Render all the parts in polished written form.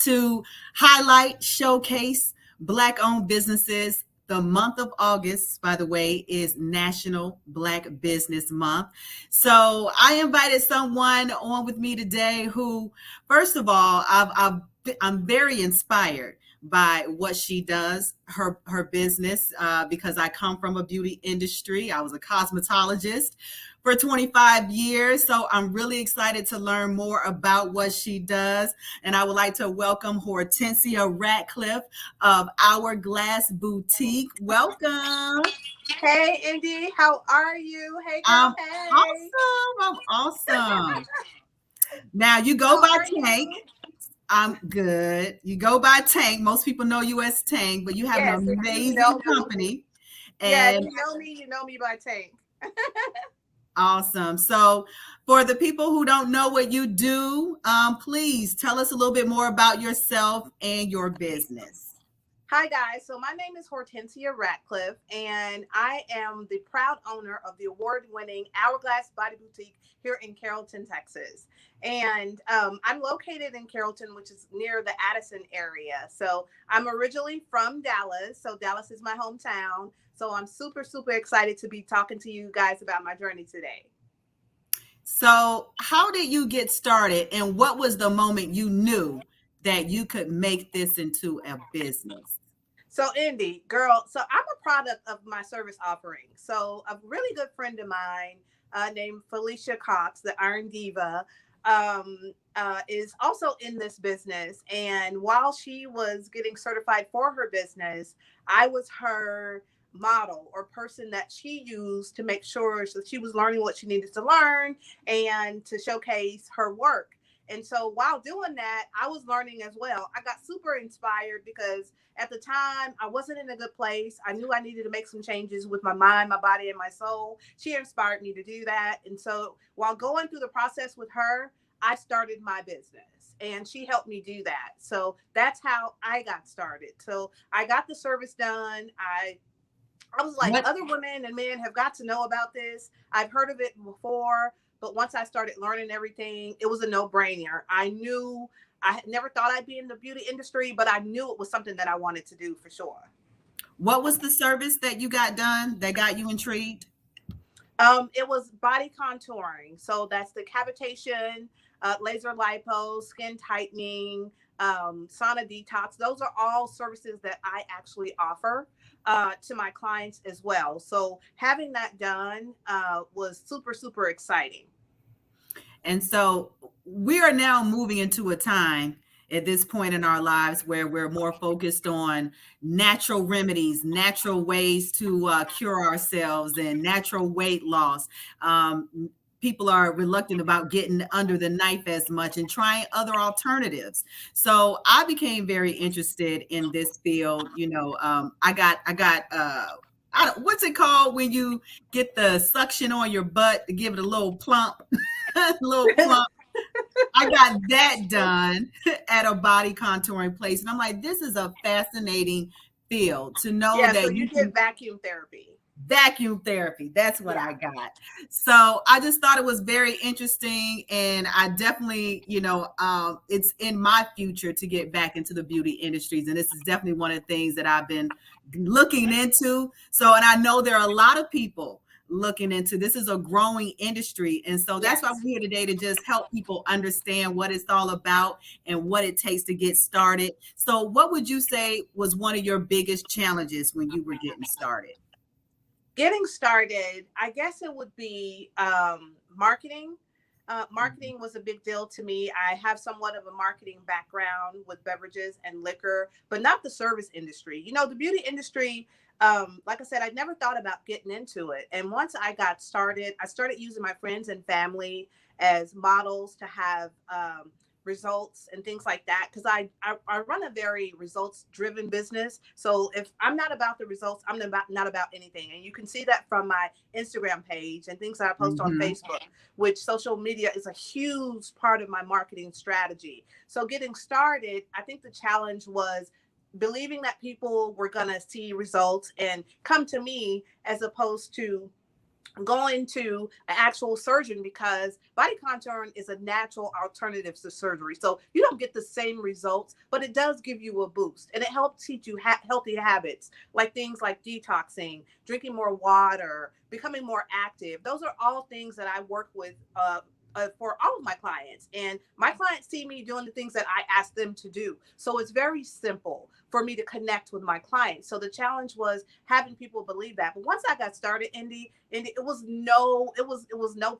to highlight, showcase Black-owned businesses. The month of August, by the way, is National Black Business Month. So I invited someone on with me today who, first of all, I'm very inspired by what she does, her business, because I come from a beauty industry. I was a cosmetologist for 25 years. So I'm really excited to learn more about what she does. And I would like to welcome Hortensia Ratcliffe of Hourglass Boutique. Welcome. Hey, Indy, how are you? Hey, girl, I'm hey. awesome. I'm awesome. Now you go How by are Tank. you? I'm good. You go by Tank. Most people know you as Tank, but you have an Yes, if you amazing know me. company. Yeah, if And you know me, you know me by Tank. awesome. So, for the people who don't know what you do, please tell us a little bit more about yourself and your business. Hi, guys. So, my name is Hortensia Ratcliffe, and I am the proud owner of the award winning Hourglass Boutique here in Carrollton, Texas. And I'm located in Carrollton, which is near the Addison area. So, I'm originally from Dallas. So, Dallas is my hometown. So, I'm super, super excited to be talking to you guys about my journey today. So, how did you get started, and what was the moment you knew that you could make this into a business? So, Indy, girl, so I'm a product of my service offering. So, a really good friend of mine named Felicia Cox, the Iron Diva, is also in this business. And while she was getting certified for her business, I was her model or person that she used to make sure that she was learning what she needed to learn and to showcase her work. And so while doing that, I was learning as well. I got super inspired because at the time I wasn't in a good place. I knew I needed to make some changes with my mind, my body, and my soul. She inspired me to do that. And so while going through the process with her, I started my business and she helped me do that. So that's how I got started. So I got the service done. I was like, What other women and men have got to know about this. I've heard of it before, but once I started learning everything, it was a no-brainer. I knew I had never thought I'd be in the beauty industry, but I knew it was something that I wanted to do for sure. what was the service that you got done that got you intrigued? It was body contouring. So that's the cavitation, laser lipo, skin tightening, sauna detox. Those are all services that I actually offer to my clients as well. So having that done was super, super exciting. And so we are now moving into a time at this point in our lives where we're more focused on natural remedies, natural ways to cure ourselves, and natural weight loss. People are reluctant about getting under the knife as much and trying other alternatives. So I became very interested in this field. I don't, what's it called when you get the suction on your butt to give it a little plump, a little plump. I got that done at a body contouring place. And I'm like, this is a fascinating field to know Yeah, so that you you get can vacuum therapy. vacuum therapy. That's what Yeah. I got. So I just thought it was very interesting. And I definitely, it's in my future to get back into the beauty industries. And this is definitely one of the things that I've been looking into. So, and I know there are a lot of people looking into this is a growing industry. And so that's why Yes. we're here today to just help people understand what it's all about and what it takes to get started. So what would you say was one of your biggest challenges when you were getting started? Getting started, I guess it would be marketing. Mhm. Marketing was a big deal to me. I have somewhat of a marketing background with beverages and liquor, but not the service industry. You know, the beauty industry, like I said, I never thought about getting into it. And once I got started, I started using my friends and family as models to have results and things like that because I run a very results driven business. So if I'm not about the results, I'm not about anything. And you can see that from my Instagram page and things that I post on Mhm. Facebook, which social media is a huge part of my marketing strategy. So getting started, I think the challenge was believing that people were going to see results and come to me as opposed to going to an actual surgeon, because body contouring is a natural alternative to surgery. So you don't get the same results, but it does give you a boost, and it helps teach you healthy habits, like things like detoxing, drinking more water, becoming more active. Those are all things that I work with for all of my clients, and my clients see me doing the things that I ask them to do. So it's very simple for me to connect with my clients. So the challenge was having people believe that. But once I got started, Indy, it was no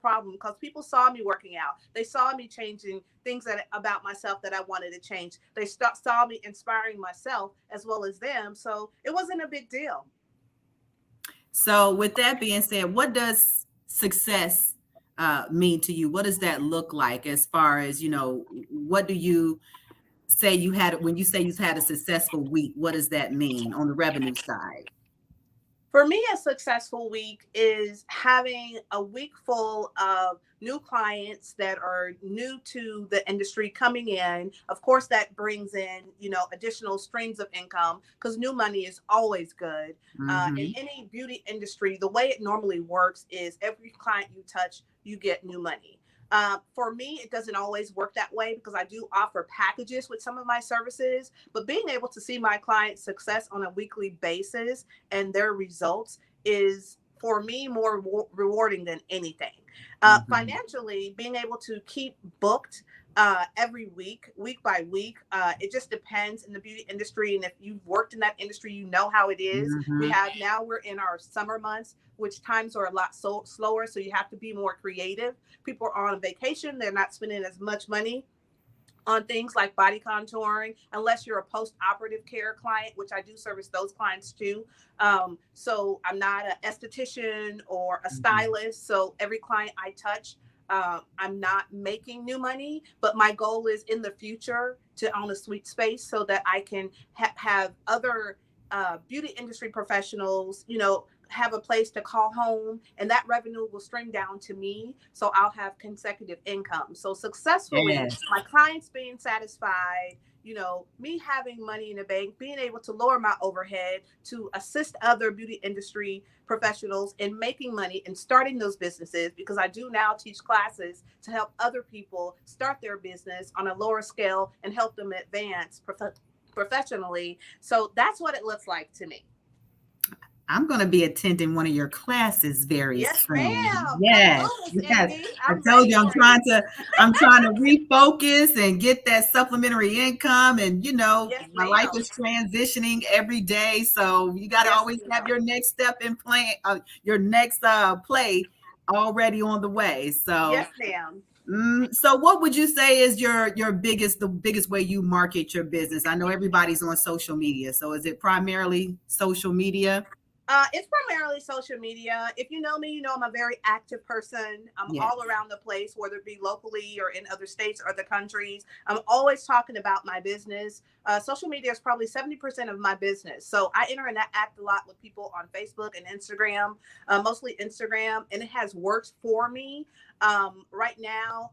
problem, because people saw me working out. They saw me changing things about myself that I wanted to change. They saw me inspiring myself as well as them. So it wasn't a big deal. So with that being said, what does success mean to you? What does that look like, as far as, what do you say you had when you say you've had a successful week? What does that mean on the revenue side? For me, a successful week is having a week full of new clients that are new to the industry coming in. Of course, that brings in, additional streams of income, because new money is always good. In Mm-hmm. any beauty industry, the way it normally works is every client you touch, you get new money. For me, it doesn't always work that way, because I do offer packages with some of my services, but being able to see my clients' success on a weekly basis and their results is, for me, more rewarding than anything. Mm-hmm. Financially, being able to keep booked every week by week, it just depends in the beauty industry. And if you've worked in that industry, you know how it is. Mm-hmm. We're in our summer months, which times are a lot slower. So you have to be more creative. People are on vacation. They're not spending as much money on things like body contouring, unless you're a post-operative care client, which I do service those clients too. So I'm not an esthetician or a Mm-hmm. stylist. So every client I touch, I'm not making new money, but my goal is in the future to own a sweet space, so that I can have other beauty industry professionals, have a place to call home, and that revenue will stream down to me. So I'll have consecutive income. So successfully, Yes. my clients being satisfied, me having money in the bank, being able to lower my overhead to assist other beauty industry professionals in making money and starting those businesses, because I do now teach classes to help other people start their business on a lower scale and help them advance professionally. So that's what it looks like to me. I'm going to be attending one of your classes very Yes, soon. ma'am. Come Yes, on, Miss yes. Indy. I I'm told ready you for you. I'm trying to refocus and get that supplementary income. And Yes, my life ma'am. is transitioning every day, so you got to Yes, always have ma'am. your next step in plan, your next play already on the way. So, Yes, ma'am. so what would you say is the biggest way you market your business? I know everybody's on social media, so is it primarily social media? It's primarily social media. If you know me, you know I'm a very active person. I'm Yes. all around the place, whether it be locally or in other states or other countries. I'm always talking about my business. Social media is probably 70% of my business. So I interact a lot with people on Facebook and Instagram, mostly Instagram, and it has worked for me. Right now,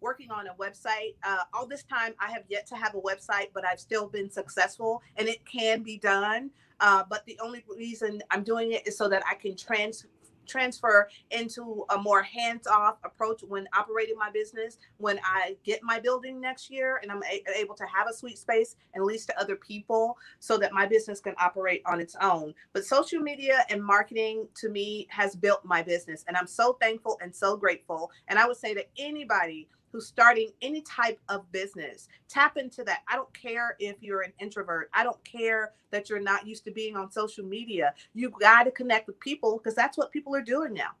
working on a website. All this time, I have yet to have a website, but I've still been successful, and it can be done. But the only reason I'm doing it is so that I can transfer into a more hands-off approach when operating my business, when I get my building next year and I'm able to have a sweet space and lease to other people, so that my business can operate on its own. But social media and marketing, to me, has built my business, and I'm so thankful and so grateful. And I would say to anybody who's starting any type of business, tap into that. I don't care if you're an introvert. I don't care that you're not used to being on social media. You got to connect with people, because that's what people are doing now.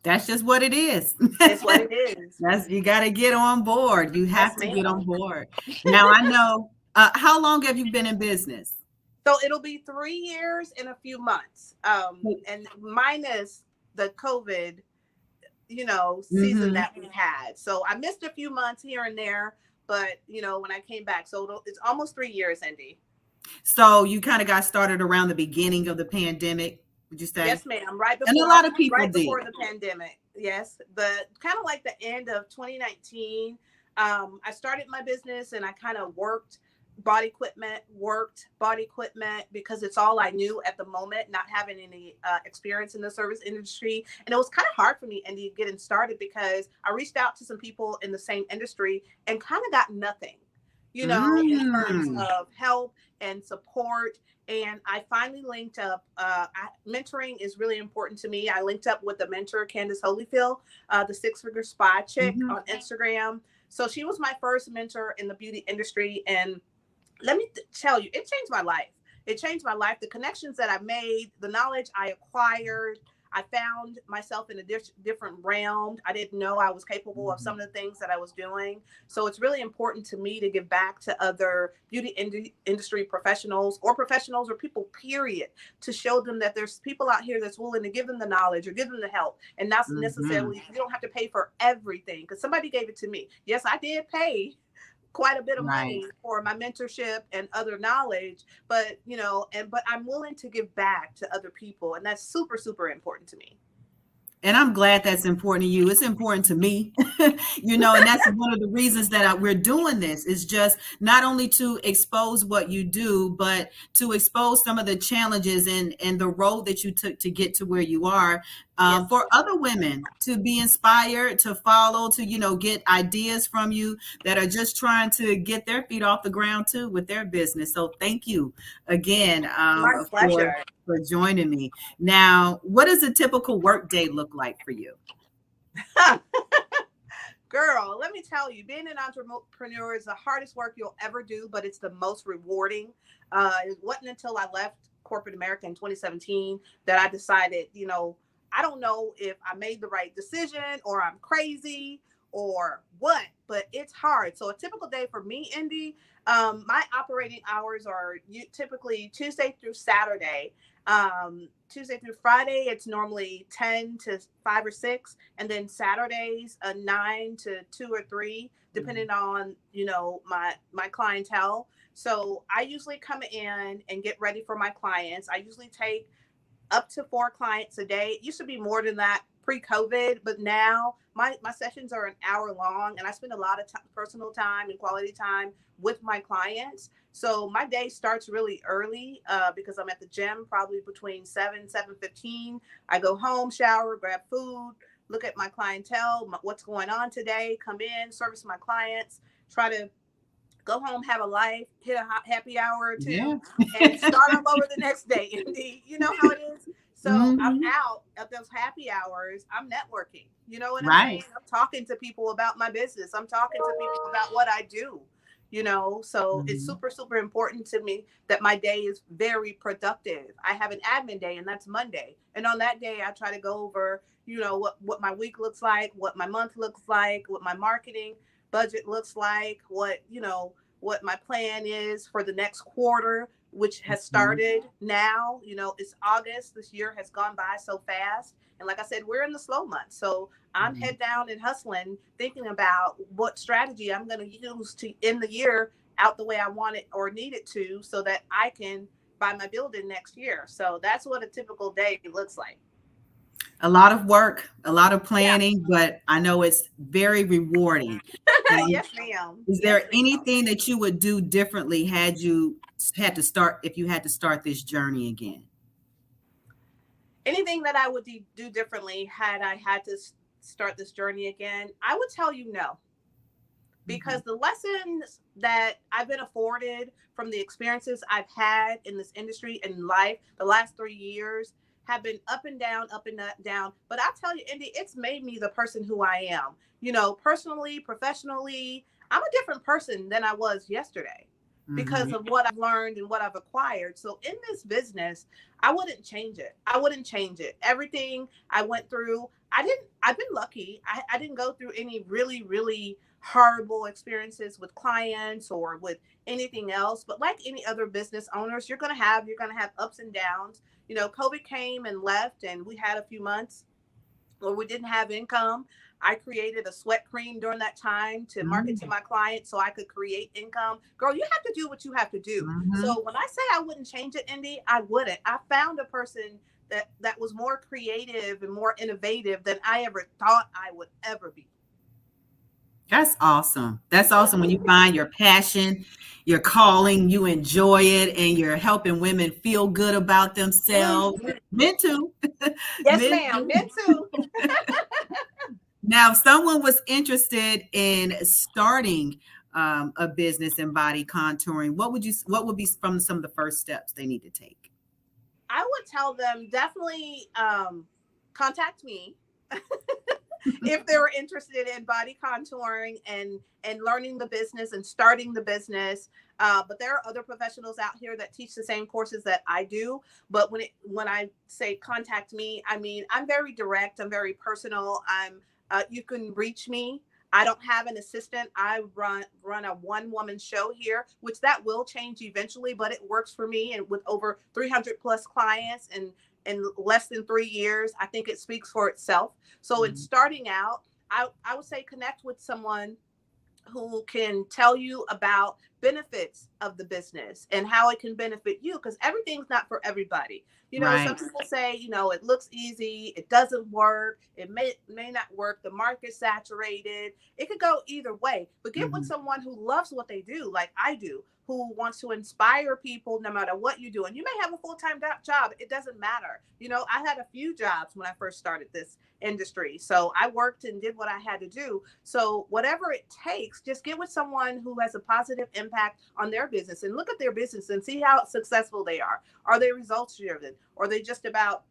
That's just what it is. It's what it is. You got to get on board. You have Yes, to get on ma'am. board. Now I know. How long have you been in business? So it'll be 3 years in a few months. And minus the COVID, season Mm-hmm. that we had. So I missed a few months here and there, but when I came back, so it's almost 3 years, Indy. So you kind of got started around the beginning of the pandemic, would you say? Yes, ma'am. And a lot of people Right did. before the pandemic. Yes, the kind of like the end of 2019. I started my business and I kind of worked body equipment, worked body equipment because it's all I knew at the moment, not having any experience in the service industry. And it was kind of hard for me, Indy, getting started because I reached out to some people in the same industry and kind of got nothing, in terms of help and support. And I finally linked up. Mentoring is really important to me. I linked up with the mentor, Candace Holyfield, the six-figure spy chick on Instagram. So she was my first mentor in the beauty industry. And let me tell you, it changed my life. It changed my life. The connections that I made, the knowledge I acquired, I found myself in a different realm. I didn't know I was capable of some of the things that I was doing. So it's really important to me to give back to other beauty industry professionals or people, period, to show them that there's people out here that's willing to give them the knowledge or give them the help. And not necessarily, you don't have to pay for everything because somebody gave it to me. Yes, I did pay quite a bit of money for my mentorship and other knowledge, but but I'm willing to give back to other people, and that's super, super important to me. And I'm glad that's important to you. It's important to me, and that's one of the reasons that we're doing this is just not only to expose what you do, but to expose some of the challenges and the road that you took to get to where you are, for other women to be inspired, to follow, to, get ideas from you that are just trying to get their feet off the ground too with their business. So thank you again, My pleasure. for joining me. Now, what does a typical work day look like for you? Girl, let me tell you, being an entrepreneur is the hardest work you'll ever do, but it's the most rewarding. It wasn't until I left corporate America in 2017 that I decided, I don't know if I made the right decision or I'm crazy or what, but it's hard. So a typical day for me, Indy, my operating hours are typically Tuesday through Saturday. Tuesday through Friday, it's normally 10 to 5 or 6. And then Saturdays, 9 to 2 or 3, depending on, my clientele. So I usually come in and get ready for my clients. I usually take up to 4 clients a day. It used to be more than that pre-COVID, but now my sessions are an hour long, and I spend a lot of personal time and quality time with my clients. So my day starts really early because I'm at the gym probably between 7:15. I go home, shower, grab food, look at my clientele, what's going on today, come in, service my clients, try to go home, have a life, hit a happy hour or two, and start all over the next day. Indeed, you know how it is. So I'm out at those happy hours. I'm networking. You know what I'm saying? I'm talking to people about my business. I'm talking to people about what I do. So it's super, super important to me that my day is very productive. I have an admin day, and that's Monday. And on that day, I try to go over, what my week looks like, what my month looks like, what my marketing budget looks like, what my plan is for the next quarter, which has started now. It's August. This year has gone by so fast. And like I said, we're in the slow months. So I'm head down and hustling, thinking about what strategy I'm going to use to end the year out the way I want it or need it to, so that I can buy my building next year. So that's what a typical day looks like. A lot of work, a lot of planning, but I know it's very rewarding. Yes, ma'am. Is there anything that you would do differently if you had to start this journey again? Anything that I would do differently had I had to start this journey again? I would tell you no. Because the lessons that I've been afforded from the experiences I've had in this industry and life the last 3 years have been up and down, up and down. But I tell you, Indy, it's made me the person who I am. Personally, professionally, I'm a different person than I was yesterday because of what I've learned and what I've acquired. So in this business, I wouldn't change it. Everything I went through, I've been lucky. I didn't go through any really, really horrible experiences with clients or with anything else. But like any other business owners, you're going to have ups and downs. COVID came and left, and we had a few months where we didn't have income. I created a sweat cream during that time to market to my clients so I could create income. Girl, you have to do what you have to do. So when I say I wouldn't change it, Indy, I wouldn't. I found a person that was more creative and more innovative than I ever thought I would ever be. That's awesome. That's awesome when you Mhm. find your passion, your calling, you enjoy it, and you're helping women feel good about themselves. Mhm. Men too. Yes, Men ma'am. too. Me too. Now, if someone was interested in starting a business in body contouring, what would be from some of the first steps they need to take? I would tell them definitely contact me if they're interested in body contouring and learning the business and starting the business. But there are other professionals out here that teach the same courses that I do. But when I say contact me, I mean I'm very direct. I'm very personal. You can reach me. I don't have an assistant. I run a one woman show here, which that will change eventually, but it works for me. And with over 300 plus clients and in less than 3 years, I think it speaks for itself. So in Mhm. starting out, I would say connect with someone who can tell you about benefits of the business and how it can benefit you, because everything's not for everybody. Some Right. people say, it looks easy, it doesn't work, it may not work, the market's saturated. It could go either way, but get with Mhm. someone who loves what they do, like I do, who wants to inspire people no matter what you do. And you may have a full-time job, it doesn't matter. I had a few jobs when I first started this industry, so I worked and did what I had to do. So whatever it takes, just get with someone who has a positive impact on their business and look at their business and see how successful they are. Are they results driven? Or are they just about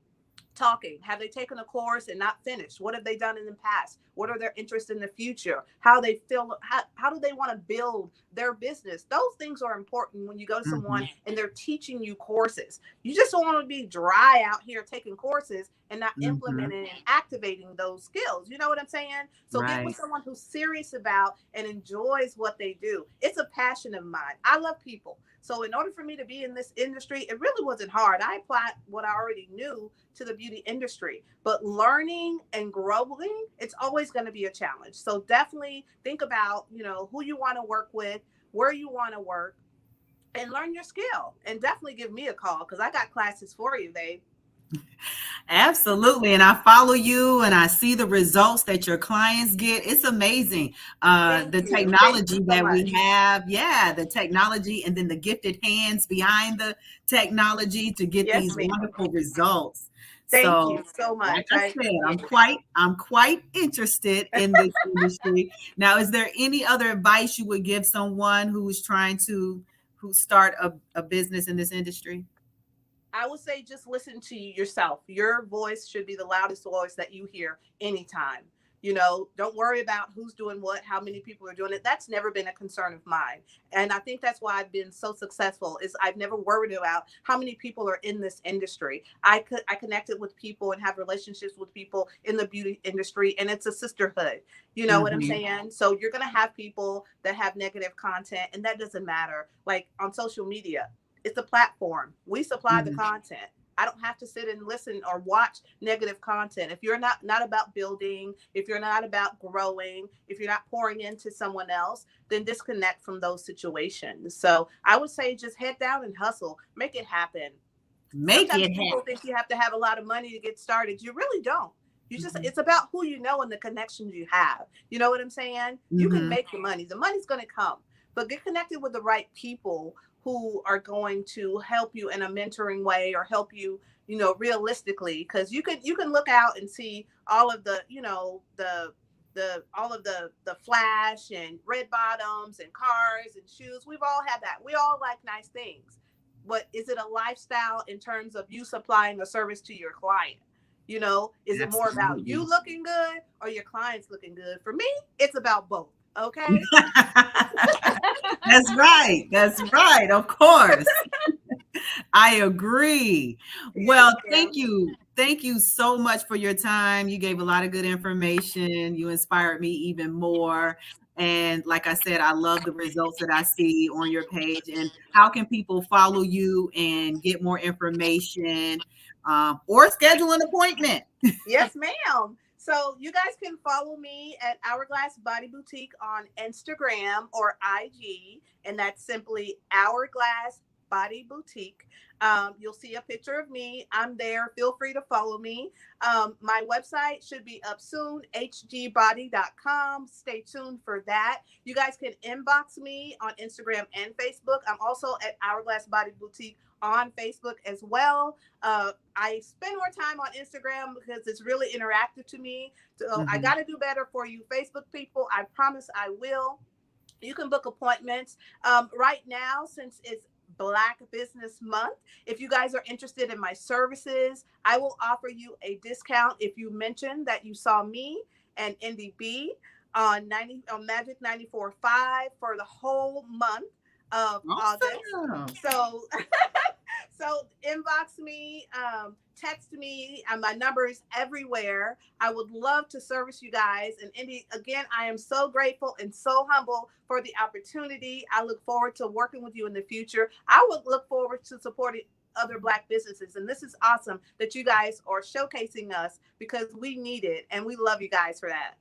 talking? Have they taken a course and not finished? What have they done in the past? What are their interests in the future? How they feel, how do they want to build their business? Those things are important when you go to someone Mhm. and they're teaching you courses. You just don't want to be dry out here taking courses and not Mhm. implementing and activating those skills. You know what I'm saying? So get with Right. someone who's serious about and enjoys what they do. It's a passion of mine. I love people. So in order for me to be in this industry, it really wasn't hard. I applied what I already knew to the beauty industry, but learning and growing, it's always going to be a challenge. So definitely think about, who you want to work with, where you want to work, and learn your skill. And definitely give me a call because I got classes for you, babe. Absolutely. And I follow you and I see the results that your clients get. It's amazing. Thank The you. Thank you technology so that we much. have. Yeah, the technology and then the gifted hands behind the technology to get Yes, these ma'am. wonderful results. Thank So, you so like much. I I said, appreciate I'm quite interested in this industry. Now, is there any other advice you would give someone who's trying to who start a business in this industry? I would say just listen to yourself. Your voice should be the loudest voice that you hear anytime. Don't worry about who's doing what, how many people are doing it. That's never been a concern of mine. And I think that's why I've been so successful is I've never worried about how many people are in this industry. I connected with people and have relationships with people in the beauty industry, and it's a sisterhood. You know what I'm Mhm. saying? So you're going to have people that have negative content, and that doesn't matter. Like on social media, it's a platform. We supply the Mhm. content. I don't have to sit and listen or watch negative content. If you're not about building, if you're not about growing, if you're not pouring into someone else, then disconnect from those situations. So I would say just head down and hustle, make it happen. Make Sometimes it people think you have to have a lot of money to get started. You really don't. happen. It's about who you know and the connections you have. You know what I'm saying? You can Mhm. make the money. The money's going to come, but get connected with the right people who are going to help you in a mentoring way or help you, realistically, because you can look out and see all of the, the all of the flash and red bottoms and cars and shoes. We've all had that. We all like nice things, but is it a lifestyle in terms of you supplying a service to your client? Is it more about you Absolutely. looking good or your clients looking good? For me, it's about both. Okay. That's right. That's right. Of course. I agree. Yes, Well, thank ma'am. you. Thank you so much for your time. You gave a lot of good information. You inspired me even more. And like I said, I love the results that I see on your page. And how can people follow you and get more information or schedule an appointment? Yes, ma'am. So you guys can follow me at Hourglass Body Boutique on Instagram or IG, and that's simply Hourglass Body Boutique. You'll see a picture of me. I'm there. Feel free to follow me. My website should be up soon, hgbody.com. Stay tuned for that. You guys can inbox me on Instagram and Facebook. I'm also at Hourglass Body Boutique on Facebook as well. I spend more time on Instagram because it's really interactive to me. So I got to do better for you, Facebook people. I promise I will. You can book appointments right now since it's Black Business Month. If you guys are interested in my services, I will offer you a discount if you mention that you saw me and Indy B on Majic 94.5 for the whole month of August. Awesome. So so inbox me, text me, and my number is everywhere. I would love to service you guys. And Indy, again, I am so grateful and so humble for the opportunity. I look forward to working with you in the future. I would look forward to supporting other Black businesses. And this is awesome that you guys are showcasing us because we need it. And we love you guys for that.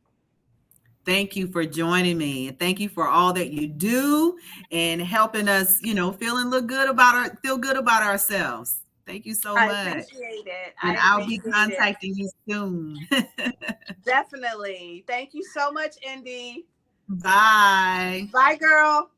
Thank you for joining me. And thank you for all that you do and helping us, feel good about ourselves. Thank you so I much. appreciate it. And I I'll be appreciate contacting you soon. Definitely. Thank you so much, Indy. Bye. Bye, girl.